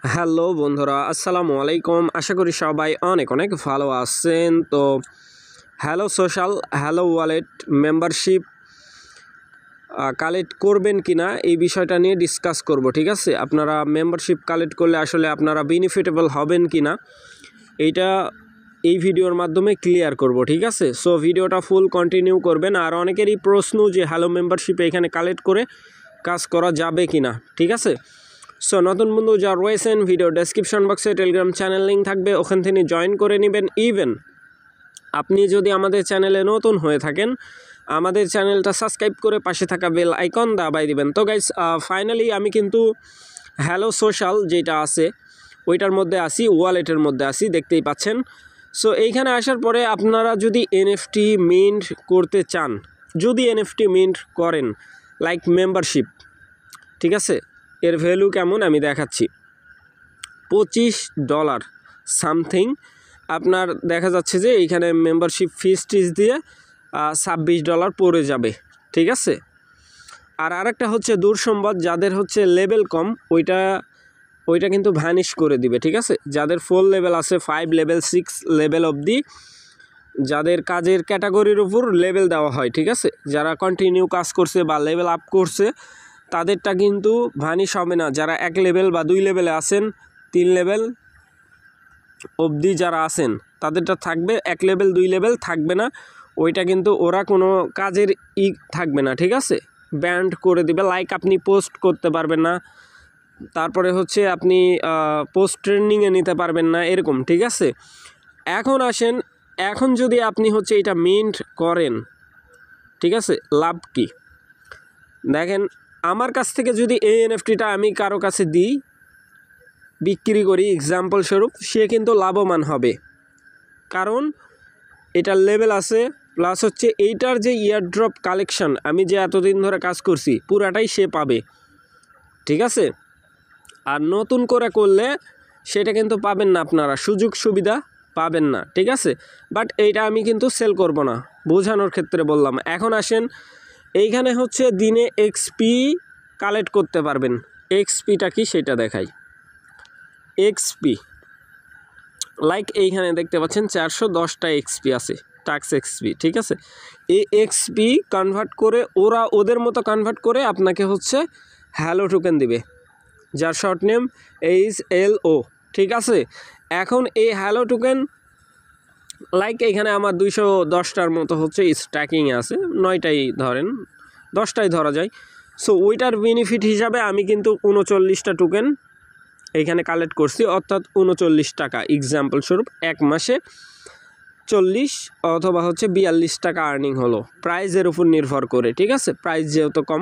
Hello বন্ধুরা, আসসালামু আলাইকুম। আশা করি সবাই অনেক অনেক ভালো আছেন। তো hello social, hello wallet membership collect করবেন কিনা এই বিষয়টা নিয়ে ডিসকাস করব। ঠিক আছে, আপনারা মেম্বারশিপ কালেক্ট করলে আসলে আপনারা বেনিফিটেবল হবেন কিনা এইটা এই ভিডিওর মাধ্যমে ক্লিয়ার করব। ঠিক আছে, সো ভিডিওটা ফুল কন্টিনিউ করবেন। আর অনেকেরই প্রশ্ন যে হ্যালো মেম্বারশিপে এখানে কালেক্ট করে কাজ করা যাবে কিনা। ঠিক আছে, সো নতুন বন্ধু যা রয়েছেন ভিডিও ডেসক্রিপশন বক্সে টেলিগ্রাম চ্যানেল লিঙ্ক থাকবে, ওখান থেকে জয়েন করে নেবেন। ইভেন আপনি যদি আমাদের চ্যানেলে নতুন হয়ে থাকেন, আমাদের চ্যানেলটা সাবস্ক্রাইব করে পাশে থাকা বেল আইকন দাবাই দিবেন। তো গাইস, ফাইনালি আমি কিন্তু হ্যালো সোশ্যাল যেটা আছে ওইটার মধ্যে আসি, ওয়ালেটের মধ্যে আসি, দেখতেই পাচ্ছেন। সো এইখানে আসার পরে আপনারা যদি এনএফটি মিন্ট করতে চান, যদি এনএফটি মিন্ট করেন লাইক মেম্বারশিপ, ঠিক আছে, এর ভ্যালু কেমন আমি দেখাচ্ছি। $25 সামথিং আপনার দেখা যাচ্ছে যে এইখানে মেম্বারশিপ ফিস টিস দিয়ে $26 পড়ে যাবে। ঠিক আছে, আর আরেকটা হচ্ছে দুঃসংবাদ, যাদের হচ্ছে লেভেল কম ওইটা কিন্তু ভ্যানিশ করে দিবে। ঠিক আছে, যাদের 4 লেভেল আছে, 5 লেভেল 6 লেভেল অবধি যাদের কাজের ক্যাটাগরির উপর লেভেল দেওয়া হয়, ঠিক আছে, যারা কন্টিনিউ কাজ করছে বা লেভেল আপ করছে তাদেরটা কিন্তু ভ্যানিশ হবে না। যারা 1 লেভেল বা 2 লেভেলে আছেন, 3 লেভেল অবধি যারা আছেন তাদেরটা থাকবে, 1 লেভেল 2 লেভেল থাকবে না। ওইটা কিন্তু ওরা কোনো কাজের থাকবে না। ঠিক আছে, ব্যান্ড করে দিবে। লাইক আপনি পোস্ট করতে পারবেন না, তারপরে হচ্ছে আপনি পোস্ট ট্রেন্ডিংয়ে নিতে পারবেন না, এরকম। ঠিক আছে, এখন আসেন, এখন যদি আপনি হচ্ছে এটা মিন্ট করেন, ঠিক আছে, লাভ কি দেখেন। আমার কাছ থেকে যদি এই এনএফটিটা আমি কারো কাছে দিই, বিক্রি করি এক্সাম্পল স্বরূপ, সে কিন্তু লাভবান হবে, কারণ এটার লেভেল আছে, প্লাস হচ্ছে এইটার যে ইয়ারড্রপ কালেকশন আমি যে এতদিন ধরে কাজ করছি পুরাটাই সে পাবে। ঠিক আছে, আর নতুন করে করলে সেটা কিন্তু পাবেন না, আপনারা সুযোগ সুবিধা পাবেন না। ঠিক আছে, বাট এইটা আমি কিন্তু সেল করব না, বোঝানোর ক্ষেত্রে বললাম। এখন আসেন, এইখানে হচ্ছে দিনে এক্সপি কালেক্ট করতে পারবেন। এক্সপিটা কি সেটা দেখাই। এক্সপি লাইক এইখানে দেখতে পাচ্ছেন 410টা এক্সপি আছে, টাক্স এক্সপি। ঠিক আছে, এই এক্সপি কনভার্ট করে ওরা ওদের মতো কনভার্ট করে আপনাকে হচ্ছে হ্যালো টোকেন দিবে, যার শর্ট নেম HLO। ঠিক আছে, এখন এই হ্যালো টোকেন লাইক এইখানে আমার 210টার মতো হচ্ছে স্ট্যাকিংয়ে আছে, 9টাই ধরেন, 10টাই ধরা যায়। সো ওইটার বেনিফিট হিসাবে আমি কিন্তু 39টা টোকেন এইখানে কালেক্ট করছি, অর্থাৎ 39 টাকা এক্সাম্পল স্বরূপ। 1 মাসে 40 অথবা হচ্ছে 42 টাকা আর্নিং হলো, প্রাইজের উপর নির্ভর করে। ঠিক আছে, প্রাইস যেহেতু কম,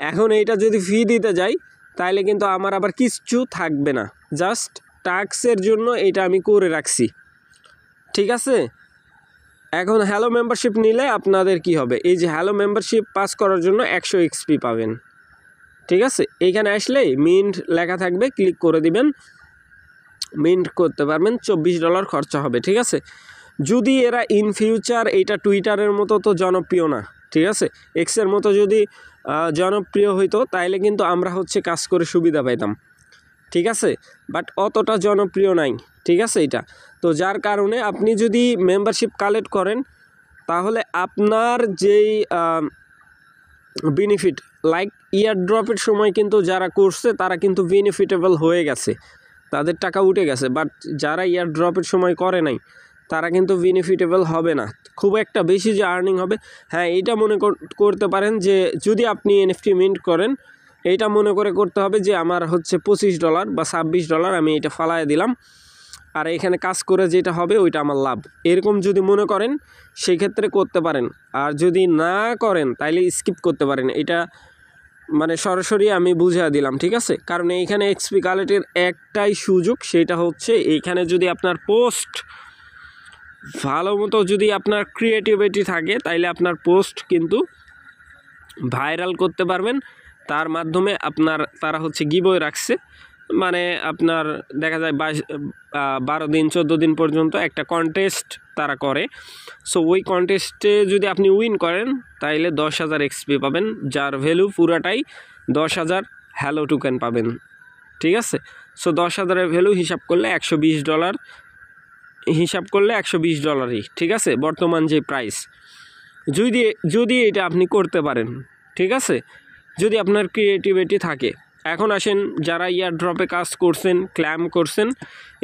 এখন এইটা যদি ফি দিতে যাই তাহলে কিন্তু আমার আবার কিচ্ছু থাকবে না, জাস্ট ট্যাক্সের জন্য এটা আমি করে রাখছি। ঠিক আছে, এখন হ্যালো মেম্বারশিপ নিলে আপনাদের কি হবে, এই যে হ্যালো মেম্বারশিপ পাস করার জন্য 100 এক্সপি পাবেন। ঠিক আছে, এইখানে আসলেই মিন্ট লেখা থাকবে, ক্লিক করে দিবেন, মিন্ট করতে পারবেন। $24 খরচা হবে। ঠিক আছে, যদি এরা ইন ফিউচার এইটা টুইটারের মতো তো জনপ্রিয় না, ঠিক আছে, এক্সের মতো যদি জনপ্রিয় হইতো তাইলে কিন্তু আমরা হচ্ছে কাজ করে সুবিধা পাইতাম। ঠিক আছে, বাট অতটা জনপ্রিয় নাই। ঠিক আছে, এটা তো যার কারণে আপনি যদি মেম্বারশিপ কালেক্ট করেন তাহলে আপনার যেই বেনিফিট, লাইক ইয়ার ড্রপের সময় কিন্তু যারা করছে তারা কিন্তু বেনিফিটেবল হয়ে গেছে, তাদের টাকা উঠে গেছে। বাট যারা ইয়ার ড্রপের সময় করে নাই তারা কিন্তু বেনিফিটেবল হবে না, খুব একটা বেশি যে আর্নিং হবে। হ্যাঁ, এইটা মনে করতে পারেন যে যদি আপনি এনএফটি মিন্ট করেন, এইটা মনে করে করতে হবে যে আমার হচ্ছে $25 বা $26 আমি এটা ফালায় দিলাম, আর এখানে কাজ করে যেটা হবে ওইটা আমার লাভ, এরকম যদি মনে করেন সেই ক্ষেত্রে করতে পারেন। আর যদি না করেন তাইলে স্কিপ করতে পারেন। এটা মানে সরাসরি আমি বুঝিয়ে দিলাম। ঠিক আছে, কারণ এইখানে এক্সপি কালেক্টের একটাই সুযোগ, সেটা হচ্ছে এইখানে যদি আপনার পোস্ট ভালো মতো, যদি আপনার ক্রিয়েটিভিটি থাকে তাইলে আপনার পোস্ট কিন্তু ভাইরাল করতে পারবেন। তার মাধ্যমে আপনার তারা হচ্ছে গিভওয়ে রাখছে, মানে আপনার দেখা যায় 12 দিন 14 দিন পর্যন্ত একটা কন্টেস্ট তারা করে। সো ওই কন্টেস্টে যদি আপনি উইন করেন তাইলে 10,000 এক্সপি পাবেন, যার ভ্যালু পুরাটাই 10,000 হ্যালো টোকেন পাবেন। ঠিক আছে। সো 10,000-এর ভ্যালু হিসাব করলে $120 $120, ঠিক আছে, বর্তমান যে প্রাইস। যদি এটা আপনি করতে পারেন, ঠিক আছে, যদি আপনার ক্রিয়েটিভিটি থাকে। এখন আসেন, যারা ইয়ারড্রপে কাজ করছেন, ক্ল্যাম করছেন,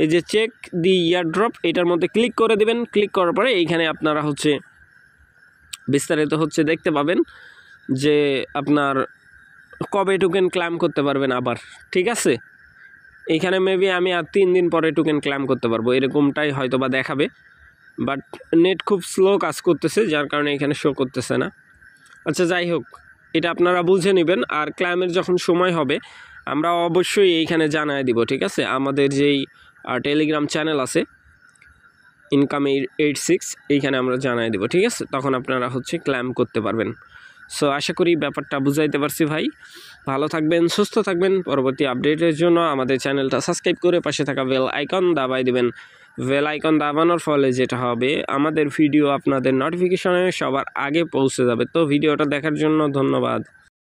এই যে চেক দি ইয়ারড্রপ, এটার মধ্যে ক্লিক করে দেবেন। ক্লিক করার পরে এইখানে আপনারা হচ্ছে বিস্তারিত হচ্ছে দেখতে পাবেন যে আপনার কবে টোকেন ক্ল্যাম করতে পারবেন আবার, ঠিক আছে। এইখানে মেবি আমি আর 3 দিন পরে টোকেন ক্ল্যাম করতে পারবো, এরকমটাই হয়তো বা দেখাবে। বাট নেট খুব স্লো কাজ করতেছে, যার কারণে এখানে শো করতেছে না। আচ্ছা, যাই হোক, এটা আপনারা বুঝে নেবেন। আর ক্ল্যামের যখন সময় হবে আমরা অবশ্যই এইখানে জানায় দিব, ঠিক আছে। আমাদের যেই টেলিগ্রাম চ্যানেল আছে ইনকাম 86, এইখানে আমরা জানাই দেব, ঠিক আছে। তখন আপনারা হচ্ছে ক্ল্যাম করতে পারবেন। সো আশা করি ব্যাপারটা বুঝাইতে পারছি ভাই। ভালো থাকবেন, সুস্থ থাকবেন। পরবর্তী আপডেটের জন্য আমাদের চ্যানেলটা সাবস্ক্রাইব করে পাশে থাকা বেল আইকন দাবাই দেবেন। বেল আইকন দাবানোর ফলে যেটা হবে, আমাদের ভিডিও আপনাদের নোটিফিকেশনে সবার আগে পৌঁছে যাবে। তো ভিডিওটা দেখার জন্য ধন্যবাদ।